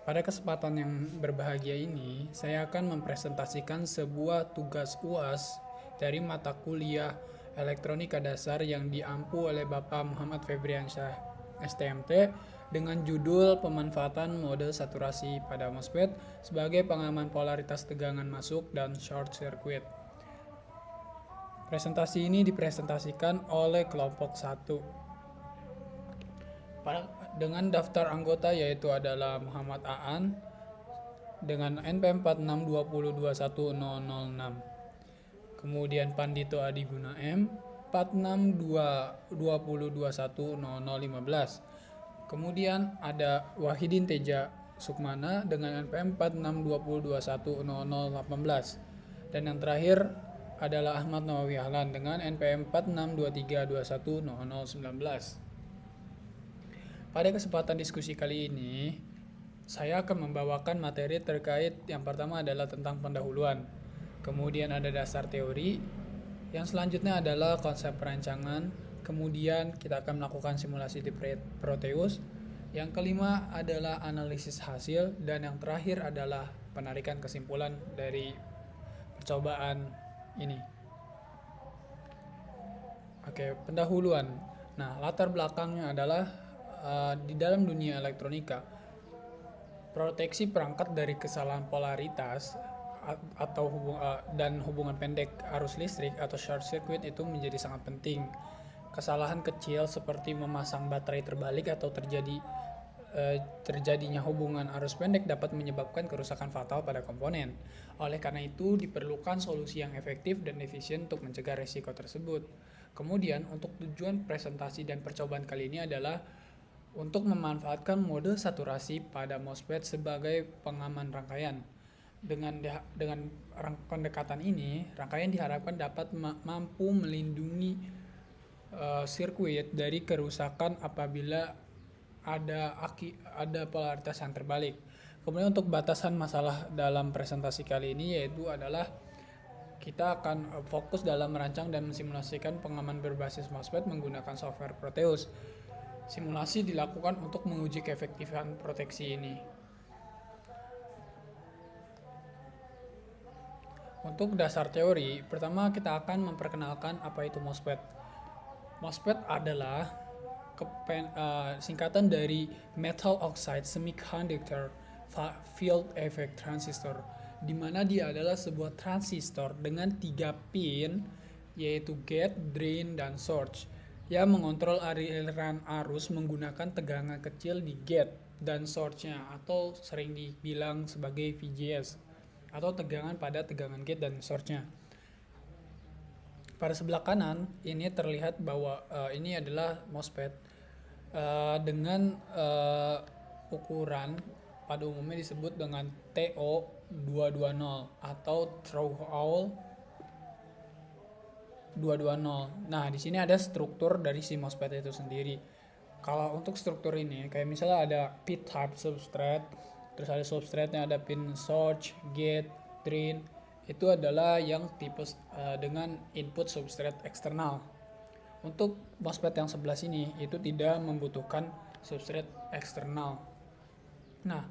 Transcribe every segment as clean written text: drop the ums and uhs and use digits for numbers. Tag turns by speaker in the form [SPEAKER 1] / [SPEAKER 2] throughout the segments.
[SPEAKER 1] Pada kesempatan yang berbahagia ini, saya akan mempresentasikan sebuah tugas UAS dari mata kuliah Elektronika Dasar yang diampu oleh Bapak Muhammad Febriansyah, STMT, dengan judul Pemanfaatan Mode Saturasi pada MOSFET sebagai pengaman polaritas tegangan masuk dan short circuit. Presentasi ini dipresentasikan oleh kelompok 1 dengan daftar anggota yaitu adalah Muhammad Aan dengan NPM 4620210006. Kemudian Pandito Adiguna M 4620210015. Kemudian ada Wahidin Teja Sukmana dengan NPM 4620210018. Dan yang terakhir adalah Ahmad Nawawi Ahlan dengan NPM 4623210019. Pada kesempatan diskusi kali ini, saya akan membawakan materi terkait yang pertama adalah tentang pendahuluan. Kemudian ada dasar teori. Yang selanjutnya adalah konsep perancangan. Kemudian kita akan melakukan simulasi di Proteus. Yang kelima adalah analisis hasil. Dan yang terakhir adalah penarikan kesimpulan dari percobaan ini. Oke, pendahuluan. Nah, latar belakangnya adalah di dalam dunia elektronika, proteksi perangkat dari kesalahan polaritas atau hubungan pendek arus listrik atau short circuit itu menjadi sangat penting. Kesalahan kecil seperti memasang baterai terbalik atau terjadinya hubungan arus pendek dapat menyebabkan kerusakan fatal pada komponen. Oleh karena itu, diperlukan solusi yang efektif dan efisien untuk mencegah risiko tersebut. Kemudian, untuk tujuan presentasi dan percobaan kali ini adalah untuk memanfaatkan mode saturasi pada MOSFET sebagai pengaman rangkaian. Dengan pendekatan ini, rangkaian diharapkan dapat mampu melindungi sirkuit dari kerusakan apabila ada polaritas yang terbalik. Kemudian untuk batasan masalah dalam presentasi kali ini yaitu adalah kita akan fokus dalam merancang dan mensimulasikan pengaman berbasis MOSFET menggunakan software Proteus. Simulasi dilakukan untuk menguji keefektifan proteksi ini. Untuk dasar teori, pertama kita akan memperkenalkan apa itu MOSFET. MOSFET adalah singkatan dari Metal Oxide Semiconductor Field Effect Transistor, di mana dia adalah sebuah transistor dengan 3 pin, yaitu gate, drain, dan source, yang mengontrol aliran arus menggunakan tegangan kecil di gate dan source-nya, atau sering dibilang sebagai VGS, atau tegangan pada tegangan gate dan source-nya. Pada sebelah kanan ini terlihat bahwa ini adalah MOSFET dengan ukuran pada umumnya disebut dengan TO220 atau through-hole 220. Nah, di sini ada struktur dari si MOSFET itu sendiri. Kalau untuk struktur ini, kayak misalnya ada P-type substrate, terus ada substrate-nya ada pin source, gate, drain. Itu adalah yang tipe dengan input substrate eksternal. Untuk MOSFET yang sebelah sini, itu tidak membutuhkan substrate eksternal. Nah,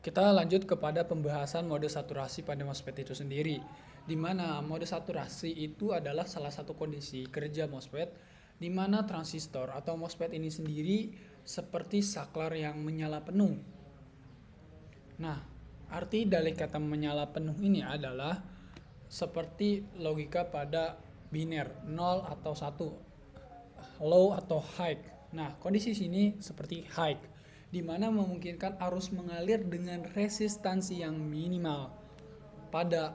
[SPEAKER 1] kita lanjut kepada pembahasan mode saturasi pada MOSFET itu sendiri, di mana mode saturasi itu adalah salah satu kondisi kerja MOSFET di mana transistor atau MOSFET ini sendiri seperti saklar yang menyala penuh. Nah, arti dari kata menyala penuh ini adalah seperti logika pada biner 0 atau 1, low atau high. Nah, kondisi sini seperti high, di mana memungkinkan arus mengalir dengan resistansi yang minimal pada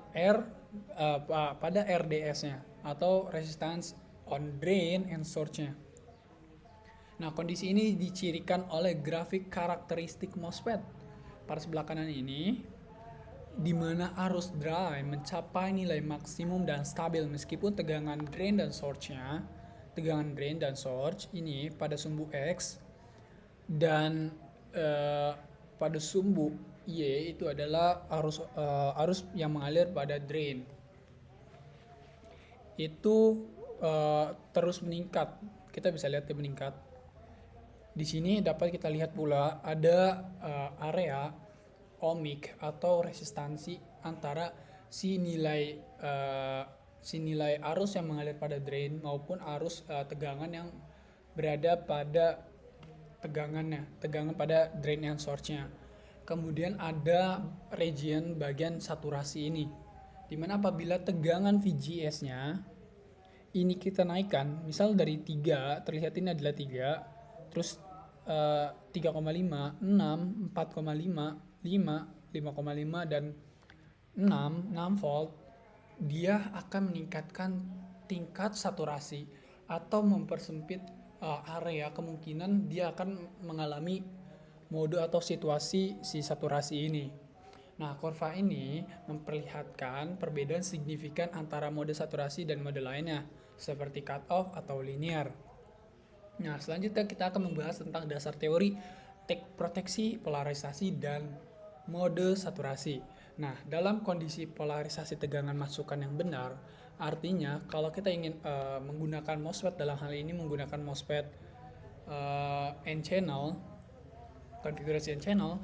[SPEAKER 1] RDS-nya atau resistance on drain and source-nya. Nah, kondisi ini dicirikan oleh grafik karakteristik MOSFET pada sebelah kanan ini, di mana arus drain mencapai nilai maksimum dan stabil meskipun tegangan drain dan source-nya, tegangan drain dan source ini pada sumbu X dan pada sumbu Y itu adalah arus yang mengalir pada drain. Itu terus meningkat. Kita bisa lihat dia meningkat. Di sini dapat kita lihat pula ada area ohmic atau resistansi antara si nilai arus yang mengalir pada drain maupun arus tegangan yang berada pada tegangan pada drain and source-nya. Kemudian ada region bagian saturasi ini, dimana apabila tegangan VGS-nya ini kita naikkan, misal dari 3, terlihat ini adalah 3, terus 3,5, 6, 4,5, 5, 5,5 dan 6 volt, dia akan meningkatkan tingkat saturasi atau mempersempit area kemungkinan dia akan mengalami mode atau situasi si saturasi ini. Nah, kurva ini memperlihatkan perbedaan signifikan antara mode saturasi dan mode lainnya, seperti cut off atau linear. Nah, selanjutnya kita akan membahas tentang dasar teori proteksi, polarisasi, dan mode saturasi. Nah, dalam kondisi polarisasi tegangan masukan yang benar, artinya kalau kita ingin menggunakan MOSFET, dalam hal ini menggunakan MOSFET N-channel, konfigurasi N-channel,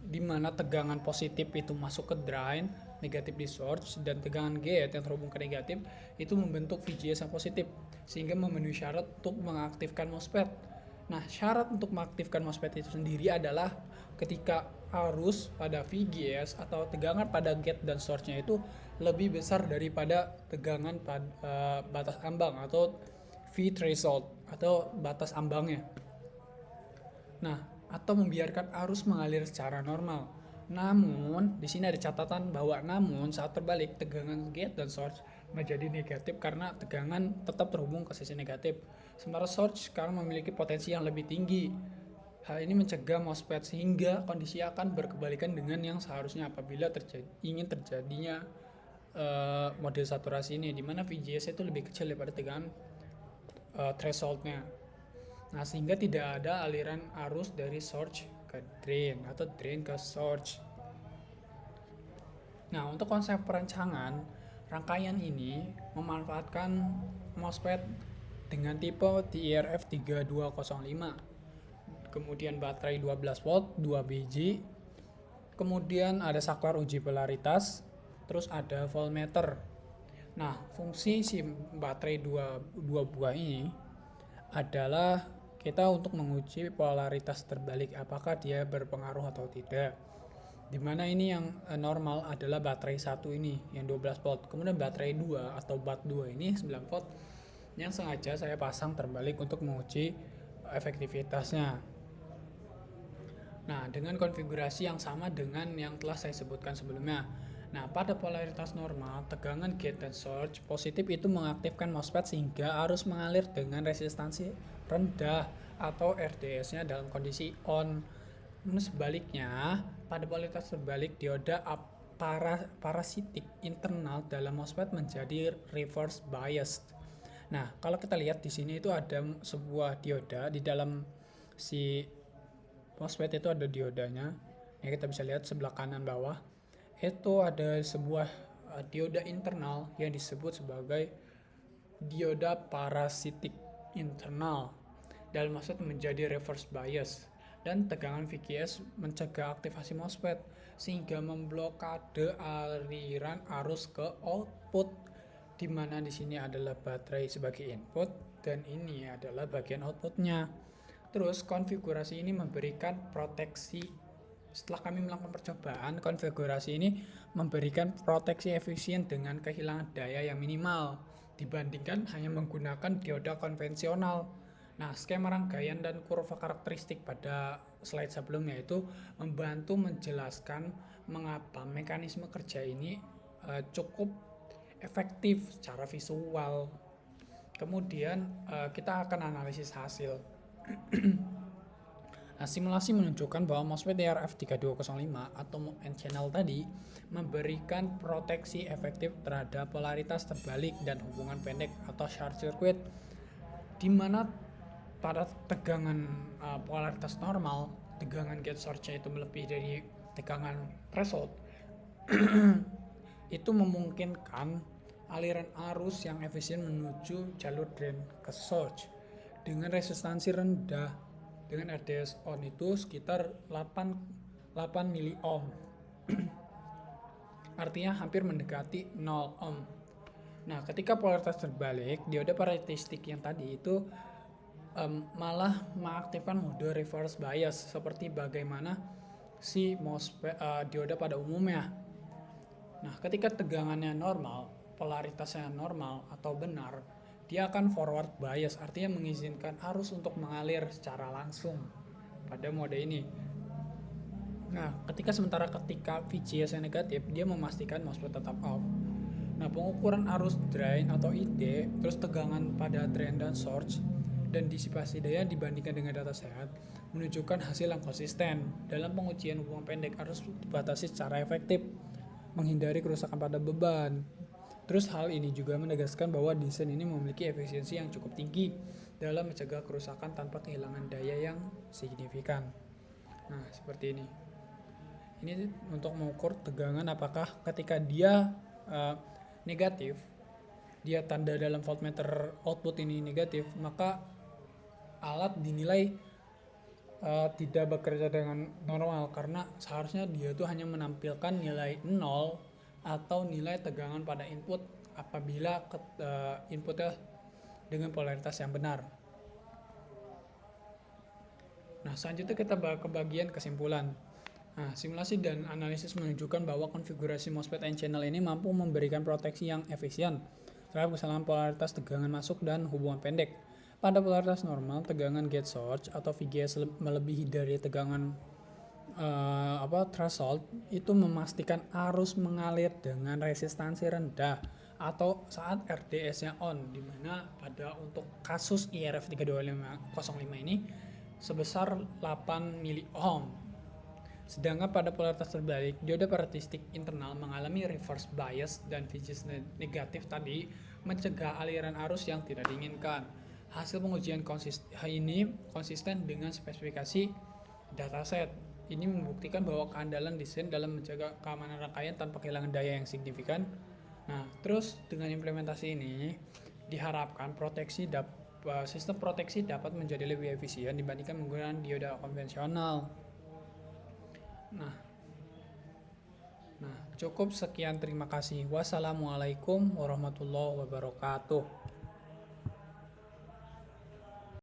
[SPEAKER 1] di mana tegangan positif itu masuk ke drain, negatif di source, dan tegangan gate yang terhubung ke negatif itu membentuk VGS yang positif, sehingga memenuhi syarat untuk mengaktifkan MOSFET. Nah, syarat untuk mengaktifkan MOSFET itu sendiri adalah ketika arus pada VGS atau tegangan pada gate dan source-nya itu lebih besar daripada tegangan pada batas ambang atau V threshold atau batas ambangnya. Nah, atau membiarkan arus mengalir secara normal. Namun, di sini ada catatan bahwa saat terbalik tegangan gate dan source menjadi negatif karena tegangan tetap terhubung ke sisi negatif. Sementara source sekarang memiliki potensi yang lebih tinggi. Hal ini mencegah MOSFET sehingga kondisi akan berkebalikan dengan yang seharusnya apabila ingin terjadinya model saturasi ini, di mana VGS itu lebih kecil daripada tegangan threshold-nya. Nah, sehingga tidak ada aliran arus dari source ke drain atau drain ke source. Nah, untuk konsep perancangan, rangkaian ini memanfaatkan MOSFET dengan tipe TIRF 3205. Kemudian baterai 12 volt, 2 biji. Kemudian ada saklar uji polaritas, terus ada voltmeter. Nah, fungsi si baterai dua buah ini adalah kita untuk menguji polaritas terbalik, apakah dia berpengaruh atau tidak. Dimana ini yang normal adalah baterai 1 ini yang 12 volt. Kemudian baterai 2 atau bat 2 ini 9 volt yang sengaja saya pasang terbalik untuk menguji efektivitasnya. Nah, dengan konfigurasi yang sama dengan yang telah saya sebutkan sebelumnya. Nah, pada polaritas normal, tegangan gate dan source positif itu mengaktifkan MOSFET sehingga arus mengalir dengan resistansi rendah atau RDS-nya dalam kondisi on. Namun sebaliknya, pada polaritas terbalik, dioda parasitik internal dalam MOSFET menjadi reverse biased. Nah, kalau kita lihat di sini itu ada sebuah dioda di dalam si MOSFET, itu ada diodanya. Ya, kita bisa lihat sebelah kanan bawah. Itu ada sebuah dioda internal yang disebut sebagai dioda parasitik internal. Dalam maksud menjadi reverse bias, dan tegangan VGS mencegah aktivasi MOSFET sehingga memblokade aliran arus ke output, di mana di sini adalah baterai sebagai input dan ini adalah bagian outputnya. Terus konfigurasi ini memberikan proteksi. Setelah kami melakukan percobaan, konfigurasi ini memberikan proteksi efisien dengan kehilangan daya yang minimal dibandingkan hanya menggunakan dioda konvensional. Nah, skema rangkaian dan kurva karakteristik pada slide sebelumnya itu membantu menjelaskan mengapa mekanisme kerja ini cukup efektif secara visual. Kemudian kita akan analisis hasil. Nah, simulasi menunjukkan bahwa MOSFET TIRF 3205 atau N-channel tadi memberikan proteksi efektif terhadap polaritas terbalik dan hubungan pendek atau short circuit, di mana pada tegangan polaritas normal, tegangan gate source-nya itu melebihi dari tegangan threshold. Itu memungkinkan aliran arus yang efisien menuju jalur drain ke source dengan resistansi rendah, dengan RDS on itu sekitar 8 miliohm. Artinya hampir mendekati 0 ohm. Nah, ketika polaritas terbalik, dioda parallelistik yang tadi itu malah mengaktifkan mode reverse bias seperti bagaimana si MOSFET dioda pada umumnya. Nah, ketika tegangannya normal, polaritasnya normal atau benar, dia akan forward bias, artinya mengizinkan arus untuk mengalir secara langsung pada mode ini. Nah, ketika VGS yang negatif, dia memastikan MOSFET tetap off. Nah, pengukuran arus drain atau ID, terus tegangan pada drain dan source, dan disipasi daya dibandingkan dengan data sehat, menunjukkan hasil yang konsisten. Dalam pengujian hubungan pendek harus dibatasi secara efektif, menghindari kerusakan pada beban. Terus hal ini juga menegaskan bahwa desain ini memiliki efisiensi yang cukup tinggi dalam mencegah kerusakan tanpa kehilangan daya yang signifikan. Nah, seperti ini. Ini untuk mengukur tegangan apakah ketika dia negatif, dia tanda dalam voltmeter output ini negatif, maka alat dinilai tidak bekerja dengan normal, karena seharusnya dia tuh hanya menampilkan nilai 0 atau nilai tegangan pada input apabila inputnya dengan polaritas yang benar. Nah, selanjutnya kita ke bagian kesimpulan. Nah, simulasi dan analisis menunjukkan bahwa konfigurasi MOSFET N-channel ini mampu memberikan proteksi yang efisien terhadap kesalahan polaritas tegangan masuk dan hubungan pendek. Pada polaritas normal, tegangan gate source atau VGS melebihi dari tegangan threshold itu memastikan arus mengalir dengan resistansi rendah atau saat RDS-nya on, dimana pada untuk kasus IRF 32505 ini sebesar 8 miliohm. Sedangkan pada polaritas terbalik, dioda parallelistik internal mengalami reverse bias dan VGS negatif tadi mencegah aliran arus yang tidak diinginkan. Hasil pengujian ini konsisten dengan spesifikasi dataset. Ini membuktikan bahwa keandalan desain dalam menjaga keamanan rangkaian tanpa kehilangan daya yang signifikan. Nah, terus dengan implementasi ini diharapkan sistem proteksi dapat menjadi lebih efisien dibandingkan menggunakan dioda konvensional. Nah, cukup sekian, terima kasih. Wassalamualaikum warahmatullahi wabarakatuh.